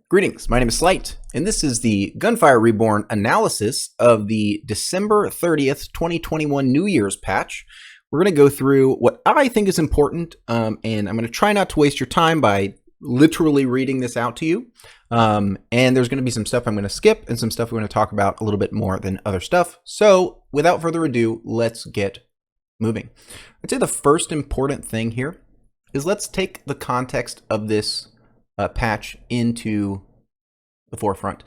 Greetings, my name is Slight, and this is the Gunfire Reborn analysis of the December 30th, 2021 New Year's patch. We're going to go through what I think is important, and I'm going to try not to waste your time by literally reading this out to you. And there's going to be some stuff I'm going to skip and some stuff we're going to talk about a little bit more than other stuff. So without further ado, let's get moving. I'd say the first important thing here is let's take the context of this patch into the forefront.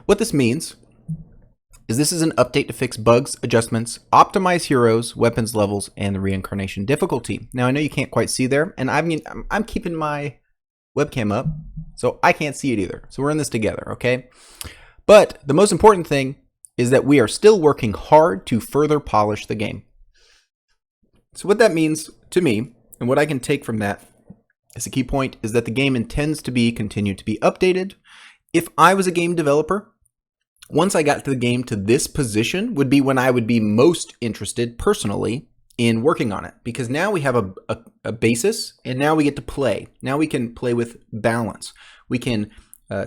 What this means is this is an update to fix bugs, adjustments, optimize heroes, weapons levels, and the reincarnation difficulty. Now I know you can't quite see there, and I'm keeping my webcam up, so I can't see it either. So we're in this together, okay? But the most important thing is that we are still working hard to further polish the game. So what that means to me, and what I can take from that as a key point, is that the game intends to be continued to be updated. If I was a game developer, once I got to the game to this position would be when I would be most interested personally in working on it, because now we have a basis, and now we get to play. Now we can play with balance. We can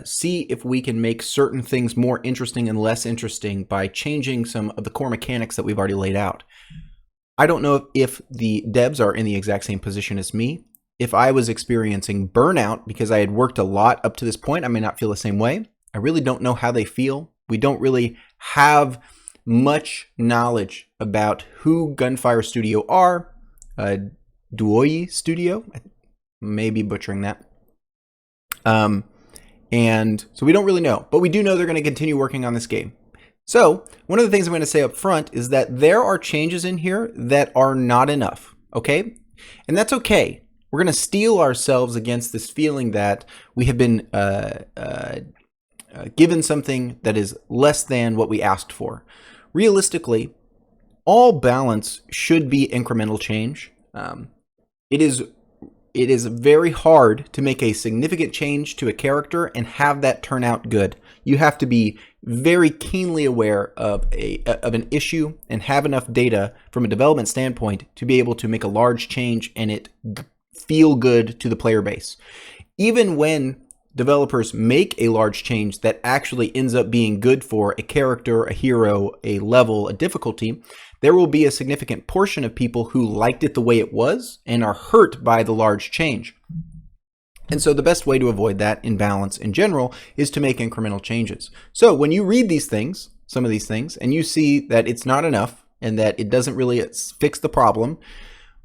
see if we can make certain things more interesting and less interesting by changing some of the core mechanics that we've already laid out. I don't know if the devs are in the exact same position as me. If I was experiencing burnout because I had worked a lot up to this point, I may not feel the same way. I really don't know how they feel. We don't really have much knowledge about who Gunfire Studio are. Duoyi Studio, I may be butchering that. And so we don't really know, but we do know they're going to continue working on this game. So one of the things I'm going to say up front is that there are changes in here that are not enough, okay? And that's okay. We're going to steel ourselves against this feeling that we have been given something that is less than what we asked for. Realistically, all balance should be incremental change. It is very hard to make a significant change to a character and have that turn out good. You have to be very keenly aware of an issue and have enough data from a development standpoint to be able to make a large change and it feel good to the player base. Even when developers make a large change that actually ends up being good for a character, a hero, a level, a difficulty, there will be a significant portion of people who liked it the way it was and are hurt by the large change. And so the best way to avoid that in balance in general is to make incremental changes. So when you read these things, some of these things, and you see that it's not enough and that it doesn't really fix the problem,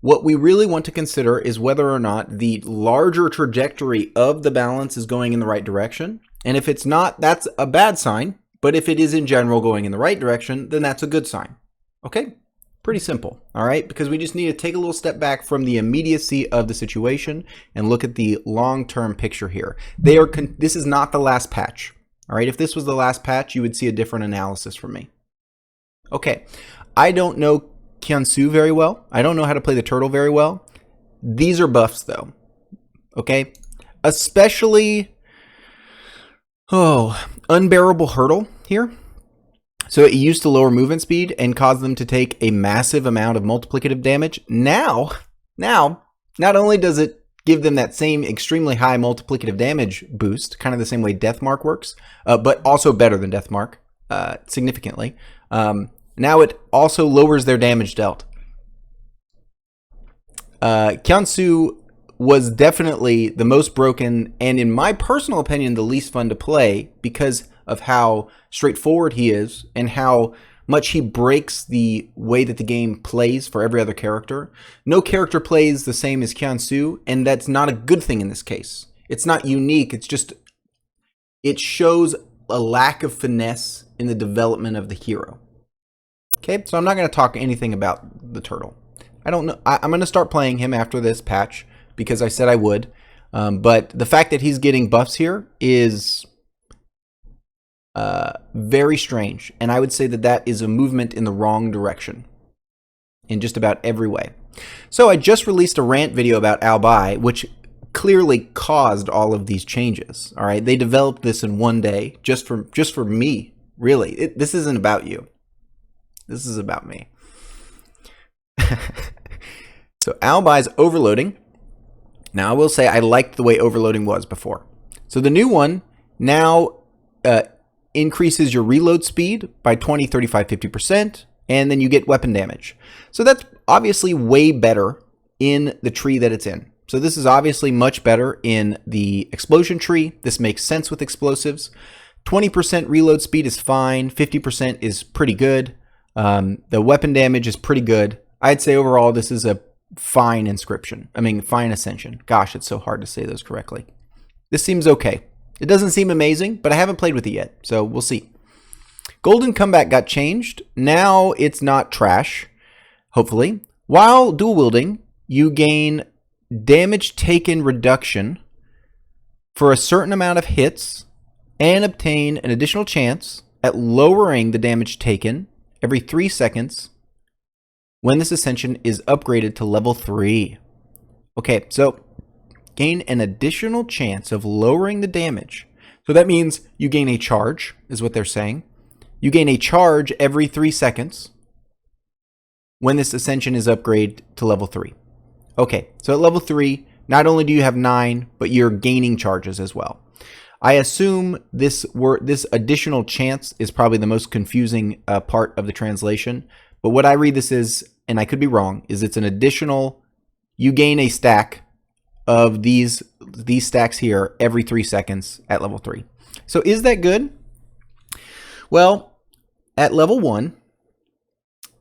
what we really want to consider is whether or not the larger trajectory of the balance is going in the right direction. And if it's not, that's a bad sign. But if it is in general going in the right direction, then that's a good sign. Okay? Pretty simple, all right? Because we just need to take a little step back from the immediacy of the situation and look at the long-term picture here. This is not the last patch, all right? If this was the last patch, you would see a different analysis from me. Okay, I don't know Kyunsu very well. I don't know how to play the turtle very well. These are buffs though, okay? Especially, unbearable hurdle here. So it used to lower movement speed and cause them to take a massive amount of multiplicative damage. Now, not only does it give them that same extremely high multiplicative damage boost, kind of the same way Deathmark works, but also better than Deathmark, significantly. Now it also lowers their damage dealt. Kyunsu was definitely the most broken and, in my personal opinion, the least fun to play because of how straightforward he is and how much he breaks the way that the game plays for every other character. No character plays the same as Kyunsu, and that's not a good thing in this case. It's not unique. It's just, it shows a lack of finesse in the development of the hero. Okay, so I'm not going to talk anything about the turtle. I don't know. I'm going to start playing him after this patch because I said I would. But the fact that he's getting buffs here is very strange. And I would say that that is a movement in the wrong direction in just about every way. So I just released a rant video about Albai, which clearly caused all of these changes. All right, they developed this in one day just for me. Really, this isn't about you. This is about me. So Albai's overloading. Now I will say I liked the way overloading was before. So the new one now increases your reload speed by 20, 35, 50%, and then you get weapon damage. So that's obviously way better in the tree that it's in. So this is obviously much better in the explosion tree. This makes sense with explosives. 20% reload speed is fine. 50% is pretty good. The weapon damage is pretty good. I'd say overall this is a fine inscription. I mean, fine ascension. Gosh, it's so hard to say those correctly. This seems okay. It doesn't seem amazing, but I haven't played with it yet, so we'll see. Golden Comeback got changed. Now it's not trash, hopefully. While dual wielding, you gain damage taken reduction for a certain amount of hits and obtain an additional chance at lowering the damage taken every 3 seconds when this ascension is upgraded to level 3. Okay, so gain an additional chance of lowering the damage. So that means you gain a charge, is what they're saying. You gain a charge every 3 seconds when this ascension is upgraded to level 3. Okay, so at level 3, not only do you have 9, but you're gaining charges as well. I assume this additional chance is probably the most confusing part of the translation. But what I read this is, and I could be wrong, is it's an additional, you gain a stack of these stacks here every 3 seconds at level 3. So is that good? Well, at level 1,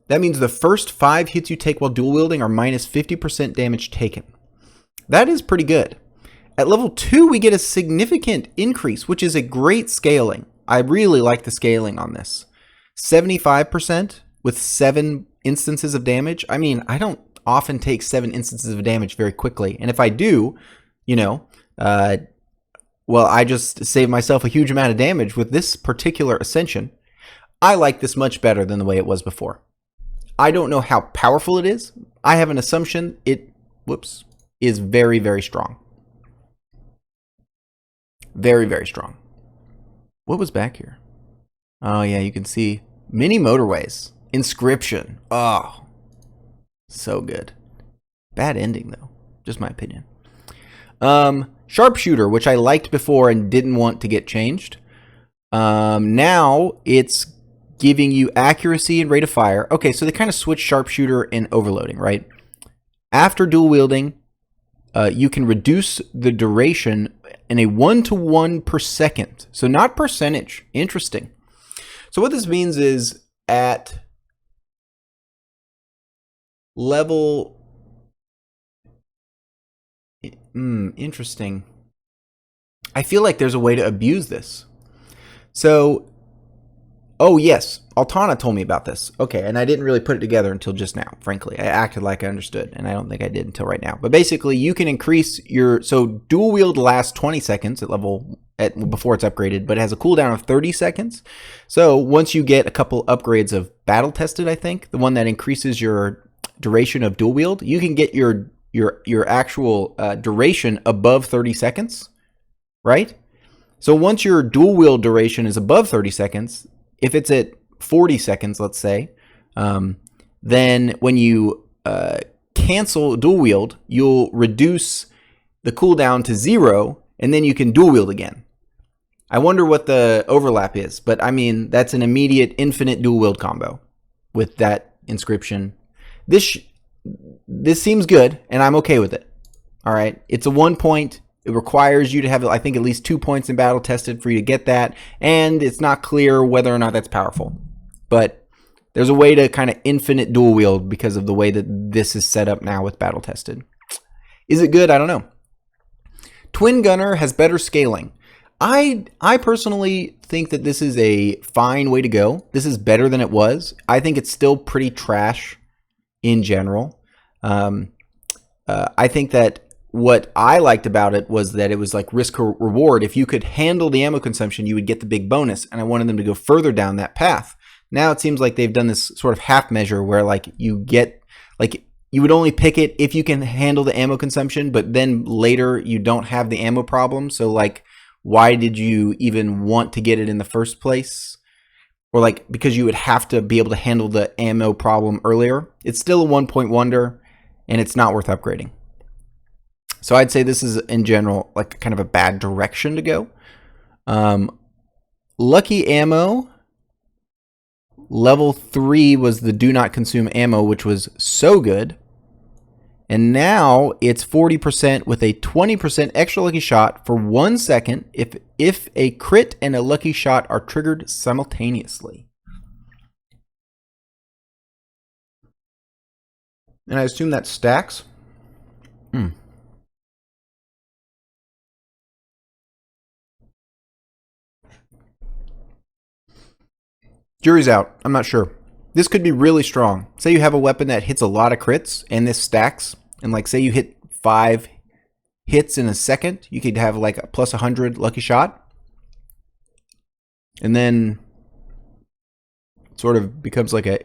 that means the first 5 hits you take while dual wielding are minus 50% damage taken. That is pretty good. At level 2, we get a significant increase, which is a great scaling. I really like the scaling on this. 75% with 7 instances of damage. I mean, I don't often take 7 instances of damage very quickly. And if I do, you know, well, I just save myself a huge amount of damage with this particular ascension. I like this much better than the way it was before. I don't know how powerful it is. I have an assumption it, is very, very strong. Very, very strong. What was back here? Oh, yeah, you can see mini motorways. Inscription. Oh, so good. Bad ending, though. Just my opinion. Sharpshooter, which I liked before and didn't want to get changed. Now it's giving you accuracy and rate of fire. Okay, so they kind of switched Sharpshooter and overloading, right? After dual wielding, you can reduce the duration in a 1-to-1 per second. So not percentage. Interesting. So what this means is at level... interesting. I feel like there's a way to abuse this. So... oh, yes. Altana told me about this. Okay, and I didn't really put it together until just now, frankly. I acted like I understood, and I don't think I did until right now. But basically, you can increase your... so dual wield lasts 20 seconds before it's upgraded, but it has a cooldown of 30 seconds. So once you get a couple upgrades of battle tested, I think, the one that increases your duration of dual wield, you can get your actual duration above 30 seconds, right? So once your dual wield duration is above 30 seconds... if it's at 40 seconds, let's say, then when you cancel dual wield, you'll reduce the cooldown to 0, and then you can dual wield again. I wonder what the overlap is, but I mean, that's an immediate infinite dual wield combo with that inscription. This seems good, and I'm okay with it. All right, it's a 1 point. It requires you to have, I think, at least 2 points in battle tested for you to get that. And it's not clear whether or not that's powerful. But there's a way to kind of infinite dual wield because of the way that this is set up now with battle tested. Is it good? I don't know. Twin Gunner has better scaling. I personally think that this is a fine way to go. This is better than it was. I think it's still pretty trash in general. I think that what I liked about it was that it was like risk or reward. If you could handle the ammo consumption, you would get the big bonus. And I wanted them to go further down that path. Now it seems like they've done this sort of half measure where like you get, like you would only pick it if you can handle the ammo consumption, but then later you don't have the ammo problem. So like, why did you even want to get it in the first place? Or like, because you would have to be able to handle the ammo problem earlier. It's still a 1 point wonder and it's not worth upgrading. So I'd say this is, in general, like kind of a bad direction to go. Lucky ammo. Level 3 was the do not consume ammo, which was so good. And now it's 40% with a 20% extra lucky shot for 1 second if a crit and a lucky shot are triggered simultaneously. And I assume that stacks. Jury's out. I'm not sure. This could be really strong. Say you have a weapon that hits a lot of crits and this stacks. And like say you hit 5 hits in a second. You could have like a plus 100 lucky shot. And then it sort of becomes like a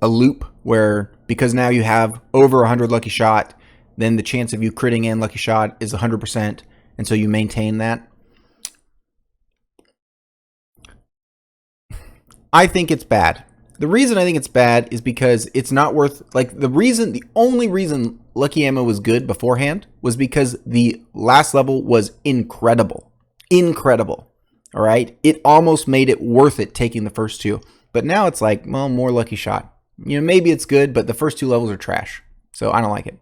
loop where because now you have over 100 lucky shot, then the chance of you critting and lucky shot is 100%. And so you maintain that. I think it's bad. The reason I think it's bad is because it's not worth, like the only reason lucky ammo was good beforehand was because the last level was incredible. Incredible. All right. It almost made it worth it taking the first 2. But now it's like, well, more lucky shot. You know, maybe it's good, but the first 2 levels are trash. So I don't like it.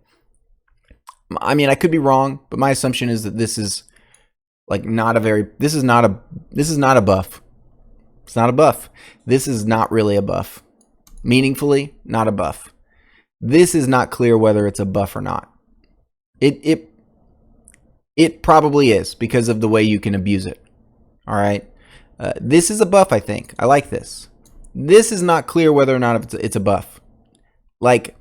I mean, I could be wrong, but my assumption is that this is like this is not a buff. It's not a buff. This is not really a buff. Meaningfully, not a buff. This is not clear whether it's a buff or not. It probably is because of the way you can abuse it. All right. This is a buff, I think. I like this. This is not clear whether or not it's a buff. Like,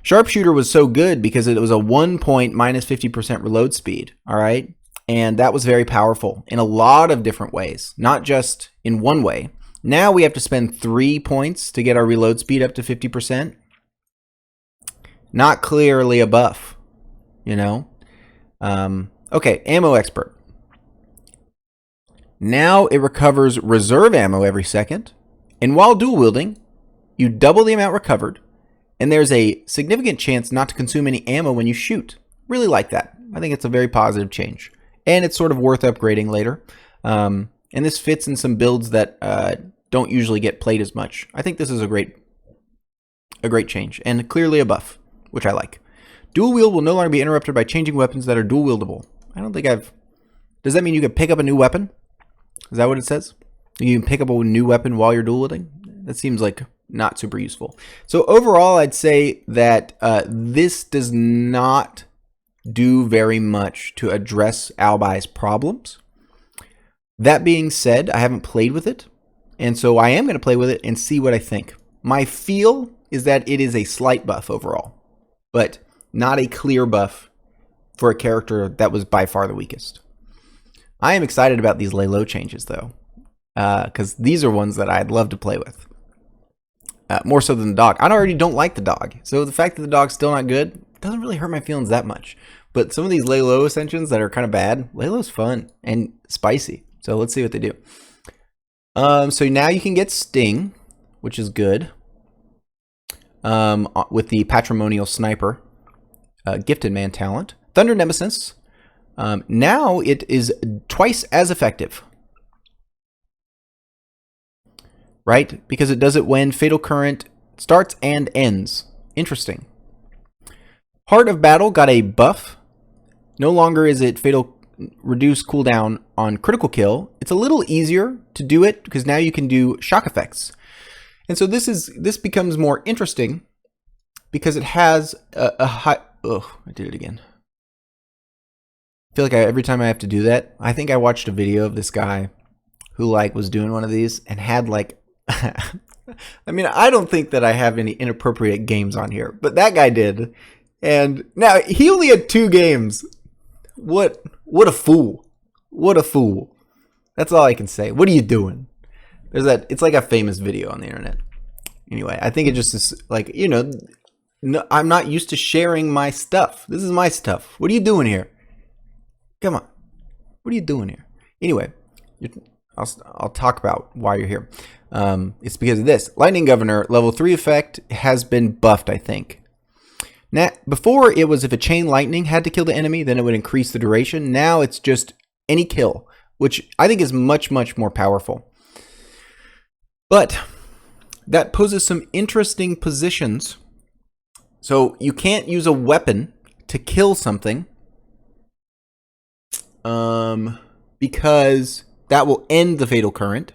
Sharpshooter was so good because it was a 1 point minus 50% reload speed. All right. And that was very powerful in a lot of different ways, not just in one way. Now we have to spend 3 points to get our reload speed up to 50%. Not clearly a buff, you know? Okay, ammo expert. Now it recovers reserve ammo every second. And while dual wielding, you double the amount recovered. And there's a significant chance not to consume any ammo when you shoot. Really like that. I think it's a very positive change. And it's sort of worth upgrading later. And this fits in some builds that don't usually get played as much. I think this is a great change. And clearly a buff, which I like. Dual wield will no longer be interrupted by changing weapons that are dual wieldable. I don't think Does that mean you can pick up a new weapon? Is that what it says? You can pick up a new weapon while you're dual wielding? That seems like not super useful. So overall, I'd say that this does not do very much to address Albai's problems. That being said, I haven't played with it, and so I am going to play with it and see what I think. My feel is that it is a slight buff overall, but not a clear buff for a character that was by far the weakest. I am excited about these lay low changes, though, because these are ones that I'd love to play with. More so than the dog. I already don't like the dog, so the fact that the dog's still not good doesn't really hurt my feelings that much. But some of these lay low ascensions that are kind of bad, lay low's fun and spicy. So let's see what they do. So now you can get Sting, which is good. With the Patrimonial Sniper, Gifted Man talent. Thunder Nemesis. Now it is twice as effective. Right? Because it does it when Fatal Current starts and ends. Interesting. Heart of Battle got a buff. No longer is it fatal reduce cooldown on critical kill. It's a little easier to do it because now you can do shock effects. And so this becomes more interesting because it has a high... Oh, I did it again. I feel like every time I have to do that, I think I watched a video of this guy who was doing one of these and had I mean, I don't think that I have any inappropriate games on here, but that guy did. And now he only had 2 games. What a fool. What a fool. That's all I can say. What are you doing? It's like a famous video on the internet. Anyway, I think it just is no, I'm not used to sharing my stuff. This is my stuff. What are you doing here? Come on. What are you doing here? Anyway, I'll talk about why you're here. It's because of this. Lightning Governor, level 3 effect has been buffed, I think. Now, before it was if a chain lightning had to kill the enemy, then it would increase the duration. Now it's just any kill which I think is much, much more powerful. But that poses some interesting positions. So you can't use a weapon to kill something because that will end the fatal current.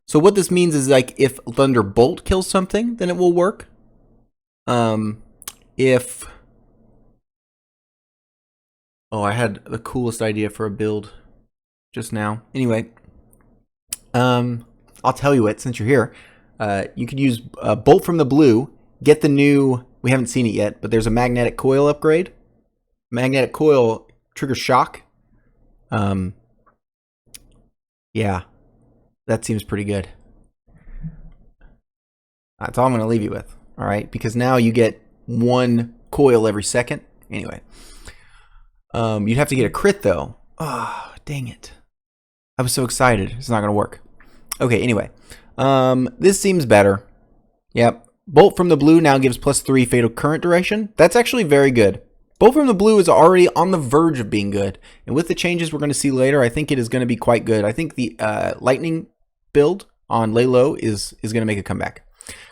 So what this means is, like, if Thunderbolt kills something, then it will work. I had the coolest idea for a build just now. Anyway, I'll tell you it since you're here. You could use Bolt from the Blue, get the new, we haven't seen it yet, but there's a magnetic coil upgrade. Magnetic coil triggers shock. Yeah, that seems pretty good. That's all I'm going to leave you with, all right? Because now you get 1 coil every second. Anyway, you'd have to get a crit, though. Oh, dang it. I was so excited. It's not going to work. Okay, anyway. This seems better. Yep. Bolt from the Blue now gives +3 fatal current duration. That's actually very good. Bolt from the Blue is already on the verge of being good. And with the changes we're going to see later, I think it is going to be quite good. I think the lightning build on Lay Low is going to make a comeback.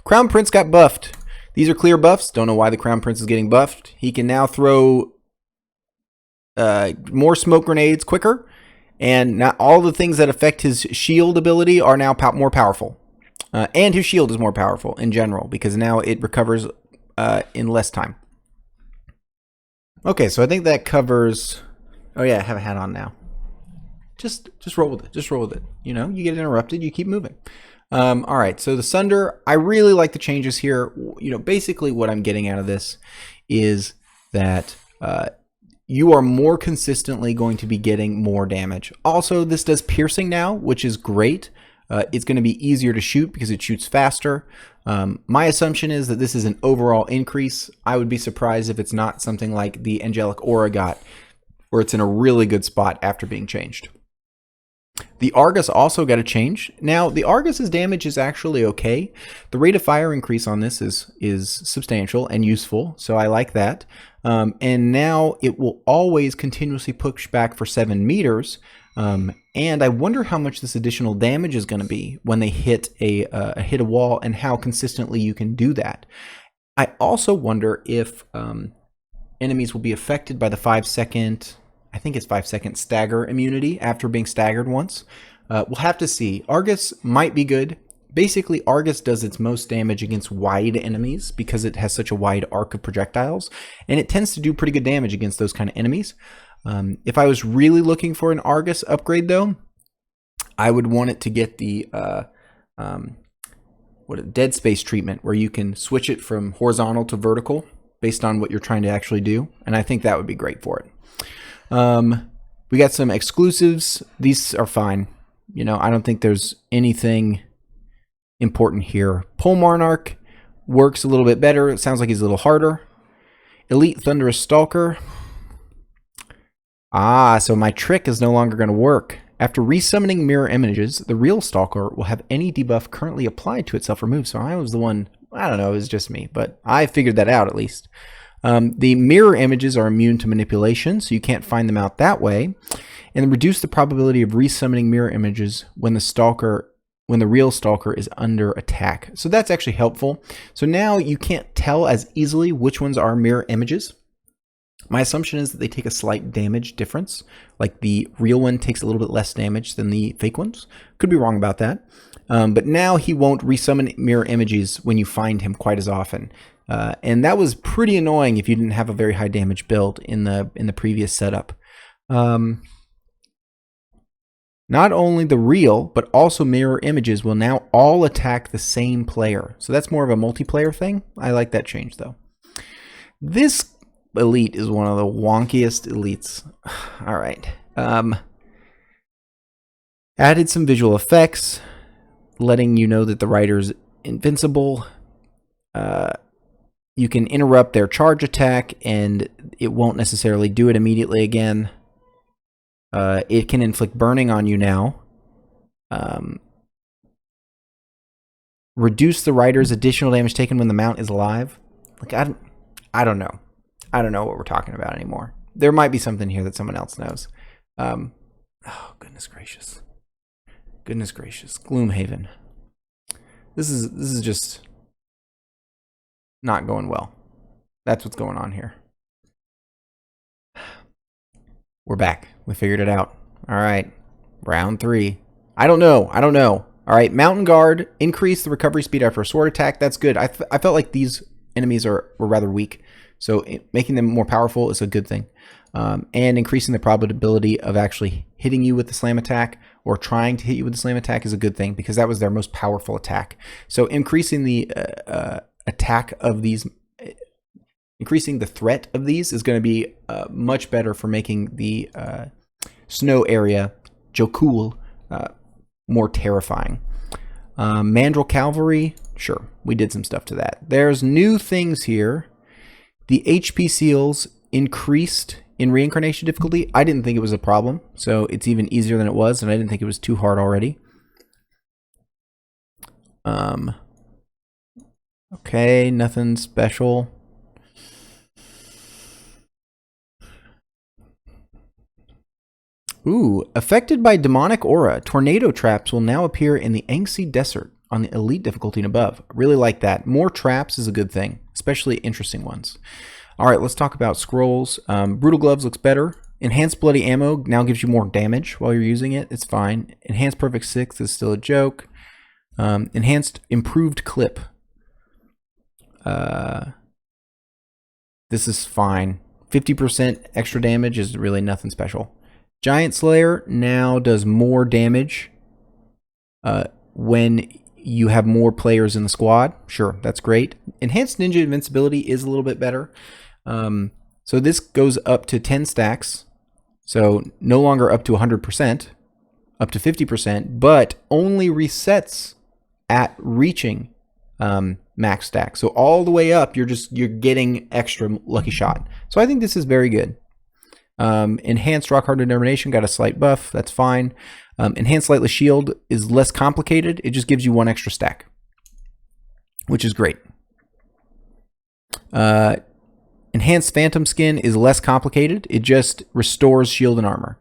Crown Prince got buffed. These are clear buffs. Don't know why the Crown Prince is getting buffed. He can now throw more smoke grenades quicker. And not all the things that affect his shield ability are now more powerful. And his shield is more powerful in general because now it recovers in less time. Okay, so I think that covers... Oh yeah, I have a hat on now. Just roll with it. Just roll with it. You know, you get interrupted, you keep moving. All right, so the Sunder, I really like the changes here. You know, basically what I'm getting out of this is that you are more consistently going to be getting more damage. Also, this does piercing now, which is great. It's going to be easier to shoot because it shoots faster. My assumption is that this is an overall increase. I would be surprised if it's not something like the Angelic Aura got, where it's in a really good spot after being changed. The Argus also got a change. Now, the Argus's damage is actually okay. The rate of fire increase on this is substantial and useful, so I like that. And now it will always continuously push back for 7 meters. And I wonder how much this additional damage is going to be when they hit a wall, and how consistently you can do that. I also wonder if enemies will be affected by the 5-second, I think it's 5-second stagger immunity after being staggered once. We'll have to see. Argus might be good. Basically, Argus does its most damage against wide enemies because it has such a wide arc of projectiles, and it tends to do pretty good damage against those kind of enemies. If I was really looking for an Argus upgrade, though, I would want it to get the dead space treatment, where you can switch it from horizontal to vertical based on what you're trying to actually do, and I think that would be great for it. We got some exclusives. These are fine. You know, I don't think there's anything important here. Pole Monarch works a little bit better. It sounds like he's a little harder. Elite Thunderous Stalker. So my trick is no longer going to work. After resummoning mirror images, the real Stalker will have any debuff currently applied to itself removed. So I was the one, I don't know, it was just me, but I figured that out at least. The mirror images are immune to manipulation, so you can't find them out that way. And reduce the probability of resummoning mirror images when the real Stalker is under attack. So that's actually helpful. So now you can't tell as easily which ones are mirror images. My assumption is that they take a slight damage difference. Like the real one takes a little bit less damage than the fake ones. Could be wrong about that. But now he won't resummon mirror images when you find him quite as often. And that was pretty annoying if you didn't have a very high damage build in the previous setup. Not only the real, but also mirror images will now all attack the same player. So that's more of a multiplayer thing. I like that change, though. This elite is one of the wonkiest elites. All right. Added some visual effects, letting you know that the rider's invincible. You can interrupt their charge attack, and it won't necessarily do it immediately again. It can inflict burning on you now. Reduce the rider's additional damage taken when the mount is alive. Like, I don't know. I don't know what we're talking about anymore. There might be something here that someone else knows. Oh, goodness. Goodness gracious. Goodness gracious. Gloomhaven. This is just not going well. That's what's going on here. We're back. We figured it out. All right. Round 3. I don't know. All right. Mountain Guard. Increase the recovery speed after a sword attack. That's good. I felt like these enemies were rather weak. So making them more powerful is a good thing. And increasing the probability of actually hitting you with the slam attack or trying to hit you with the slam attack is a good thing because that was their most powerful attack. So increasing the attack of these, increasing the threat of these is going to be much better for making the snow area, Jokul, more terrifying. Mandrel Calvary, sure, we did some stuff to that. There's new things here. The HP seals increased in reincarnation difficulty. I didn't think it was a problem, so it's even easier than it was, and I didn't think it was too hard already. Okay, nothing special. Ooh, affected by demonic aura, tornado traps will now appear in the Angsi Desert on the elite difficulty and above. I really like that. More traps is a good thing, especially interesting ones. All right, let's talk about scrolls. Brutal Gloves looks better. Enhanced Bloody Ammo now gives you more damage while you're using it. It's fine. Enhanced Perfect 6 is still a joke. Enhanced Improved Clip. This is fine. 50% extra damage is really nothing special. Giant Slayer now does more damage when you have more players in the squad. Sure, that's great. Enhanced Ninja Invincibility is a little bit better. So this goes up to 10 stacks. So no longer up to 100%, up to 50%, but only resets at reaching max stack. So all the way up, you're getting extra lucky shot. So I think this is very good. Enhanced Rock Hard Determination got a slight buff. That's fine. Enhanced Lightless Shield is less complicated. It just gives you 1 extra stack, which is great. Enhanced Phantom Skin is less complicated. It just restores shield and armor.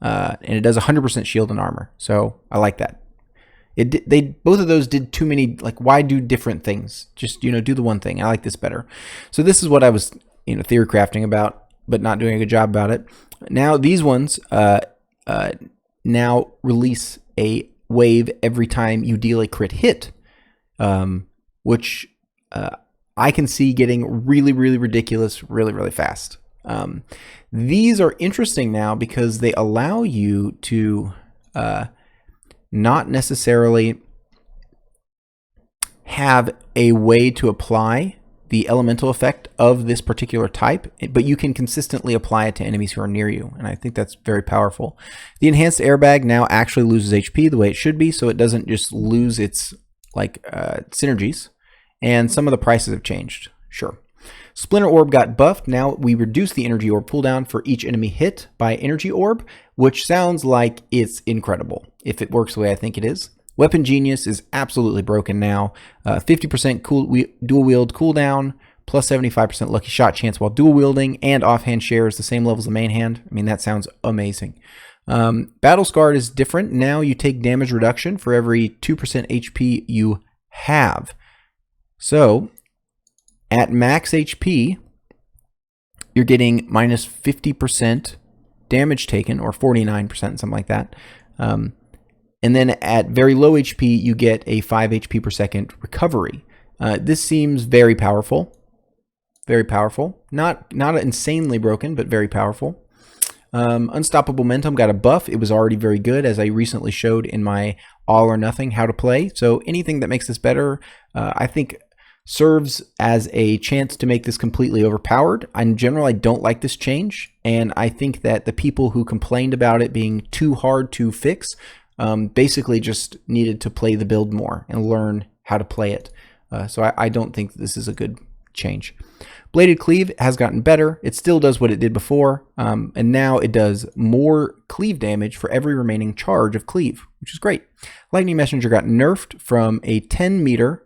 And it does 100% shield and armor. So I like that. Both of those did too many, like, why do different things? Just, do the one thing. I like this better. So this is what I was, theory crafting about, but not doing a good job about it. Now these ones now release a wave every time you deal a crit hit, which I can see getting really, really ridiculous really, really fast. These are interesting now because they allow you to not necessarily have a way to apply the elemental effect of this particular type, but you can consistently apply it to enemies who are near you, and I think that's very powerful. The enhanced airbag now actually loses HP the way it should be, so it doesn't just lose its synergies, and some of the prices have changed. Sure. Splinter Orb got buffed. Now we reduce the energy orb cooldown for each enemy hit by energy orb, which sounds like it's incredible if it works the way I think it is. Weapon Genius is absolutely broken now. 50% dual wield cooldown, plus 75% lucky shot chance while dual wielding, and offhand shares the same level as the main hand. I mean, that sounds amazing. Battle Scarred is different. Now you take damage reduction for every 2% HP you have. So at max HP, you're getting minus 50% damage taken, or 49%, something like that. And then at very low HP, you get a 5 HP per second recovery. This seems very powerful. Very powerful. Not insanely broken, but very powerful. Unstoppable Momentum got a buff. It was already very good, as I recently showed in my All or Nothing how to play. So anything that makes this better, I think, serves as a chance to make this completely overpowered. In general, I don't like this change, and I think that the people who complained about it being too hard to fix basically just needed to play the build more and learn how to play it. So I don't think this is a good change. Bladed Cleave has gotten better. It still does what it did before, and now it does more cleave damage for every remaining charge of cleave, which is great. Lightning Messenger got nerfed from a 10 meter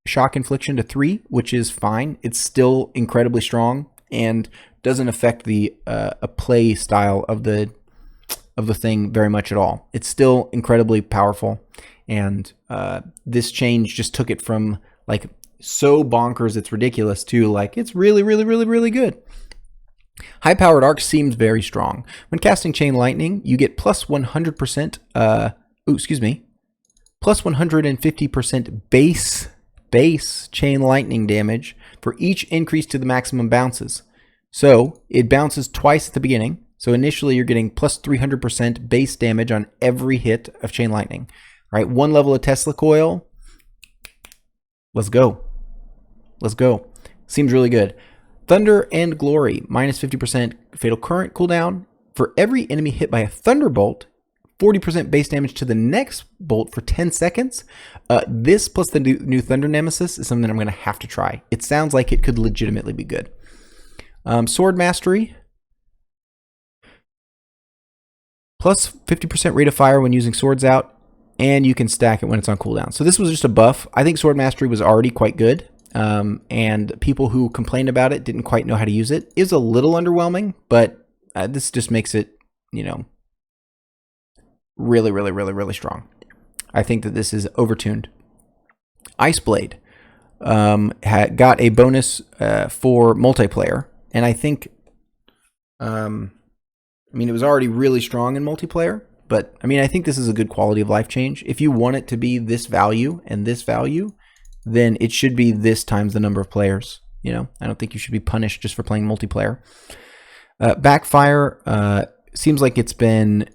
shock infliction to 3, which is fine. It's still incredibly strong and doesn't affect the play style of the of the thing very much at all. It's still incredibly powerful, and this change just took it from like so bonkers it's ridiculous to like it's really, really, really, really good. High-powered arc seems very strong. When casting Chain Lightning, you get plus 100%, plus 150% base Chain Lightning damage for each increase to the maximum bounces. So it bounces twice at the beginning. So initially you're getting plus 300% base damage on every hit of Chain Lightning. All right, 1 level of Tesla Coil. Let's go. Let's go. Seems really good. Thunder and Glory, minus 50% Fatal Current cooldown. For every enemy hit by a Thunderbolt, 40% base damage to the next bolt for 10 seconds. This plus the new Thunder Nemesis is something I'm going to have to try. It sounds like it could legitimately be good. Sword Mastery, plus 50% rate of fire when using swords out, and you can stack it when it's on cooldown. So this was just a buff. I think Sword Mastery was already quite good. And people who complained about it didn't quite know how to use it. It is a little underwhelming, but this just makes it, you know, really, really, really, really strong. I think that this is overtuned. Ice Blade got a bonus for multiplayer, and I think, I mean, it was already really strong in multiplayer, but I mean, I think this is a good quality of life change. If you want it to be this value and this value, then it should be this times the number of players. You know, I don't think you should be punished just for playing multiplayer. Backfire seems like it's been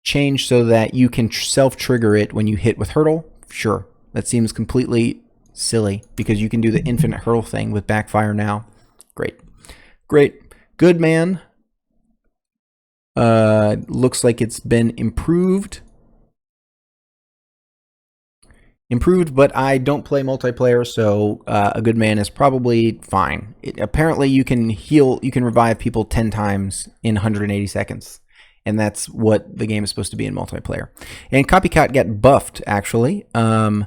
changed so that you can self-trigger it when you hit with hurdle. Sure, that seems completely silly because you can do the infinite hurdle thing with Backfire now. Great. Great. Good Man looks like it's been improved, but I don't play multiplayer, so a Good Man is probably fine. Apparently, you can revive people 10 times in 180 seconds, and that's what the game is supposed to be in multiplayer. And Copycat got buffed, actually, and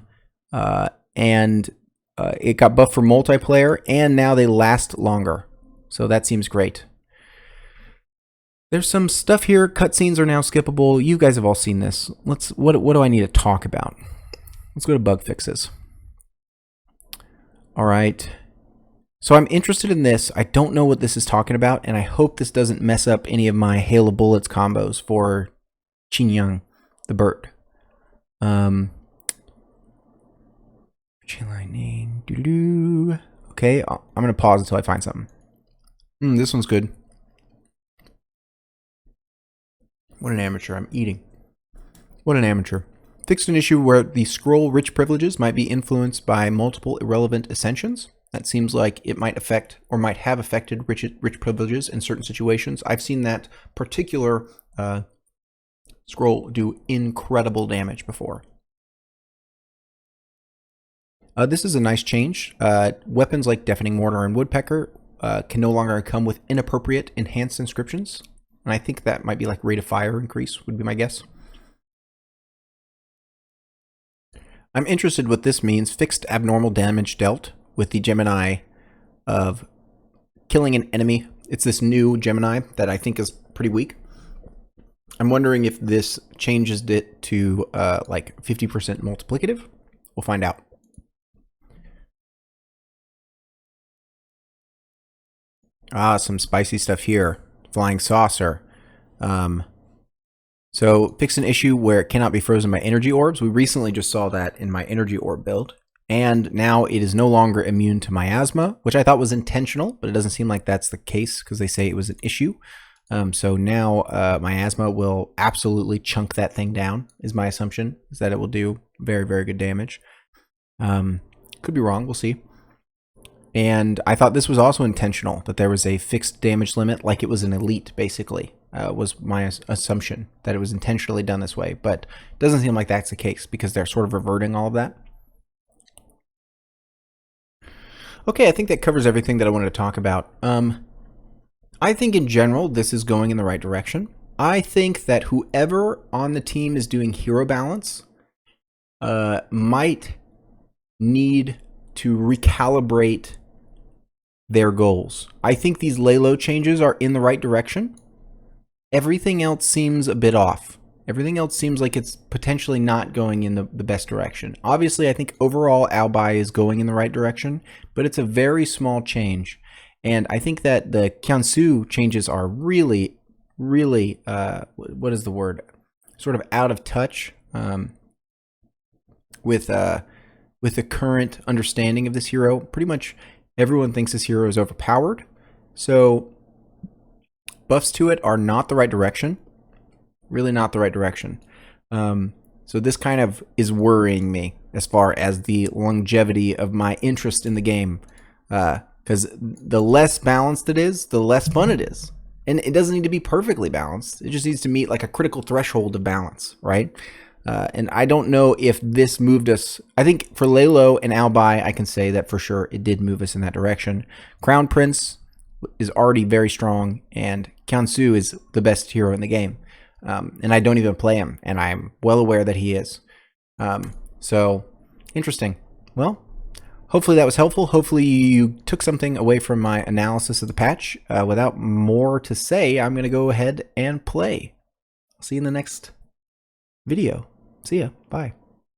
it got buffed for multiplayer, and now they last longer, so that seems great. There's some stuff here. Cutscenes are now skippable. You guys have all seen this. What do I need to talk about? Let's go to bug fixes. All right. So I'm interested in this. I don't know what this is talking about, and I hope this doesn't mess up any of my Hail of Bullets combos for Qin the bird. Chain Lightning. Okay, I'm going to pause until I find something. This one's good. What an amateur. I'm eating. What an amateur. Fixed an issue where the scroll rich privileges might be influenced by multiple irrelevant ascensions. That seems like it might affect or might have affected rich privileges in certain situations. I've seen that particular scroll do incredible damage before. This is a nice change. Weapons like Deafening Mortar and Woodpecker can no longer come with inappropriate enhanced inscriptions. And I think that might be like rate of fire increase would be my guess. I'm interested what this means. Fixed abnormal damage dealt with the Gemini of killing an enemy. It's this new Gemini that I think is pretty weak. I'm wondering if this changes it to like 50% multiplicative. We'll find out. Ah, some spicy stuff here. Flying Saucer. So fix an issue where it cannot be frozen by energy orbs. We recently just saw that in my energy orb build. And now it is no longer immune to miasma, which I thought was intentional, but it doesn't seem like that's the case because they say it was an issue. So now miasma will absolutely chunk that thing down, is my assumption, is that it will do very, very good damage. Could be wrong, we'll see. And I thought this was also intentional, that there was a fixed damage limit, like it was an elite, basically, was my assumption, that it was intentionally done this way. But it doesn't seem like that's the case, because they're sort of reverting all of that. Okay, I think that covers everything that I wanted to talk about. I think in general, this is going in the right direction. I think that whoever on the team is doing hero balance might need to recalibrate their goals. I think these lay low changes are in the right direction, everything else seems a bit off. Everything else seems like it's potentially not going in the best direction. Obviously, I think overall Albai is going in the right direction, but it's a very small change. And I think that the Kyunsu changes are really, really, what is the word? Sort of out of touch with the current understanding of this hero. Pretty much everyone thinks this hero is overpowered. So buffs to it are not the right direction. Really not the right direction. So this kind of is worrying me as far as the longevity of my interest in the game. Because the less balanced it is, the less fun it is. And it doesn't need to be perfectly balanced. It just needs to meet like a critical threshold of balance, right? And I don't know if this moved us. I think for Lalo and Albai, I can say that for sure it did move us in that direction. Crown Prince is already very strong, and Kyunsu is the best hero in the game. And I don't even play him, and I'm well aware that he is. So, interesting. Well, hopefully that was helpful. Hopefully you took something away from my analysis of the patch. Without more to say, I'm going to go ahead and play. I'll see you in the next video. See ya. Bye.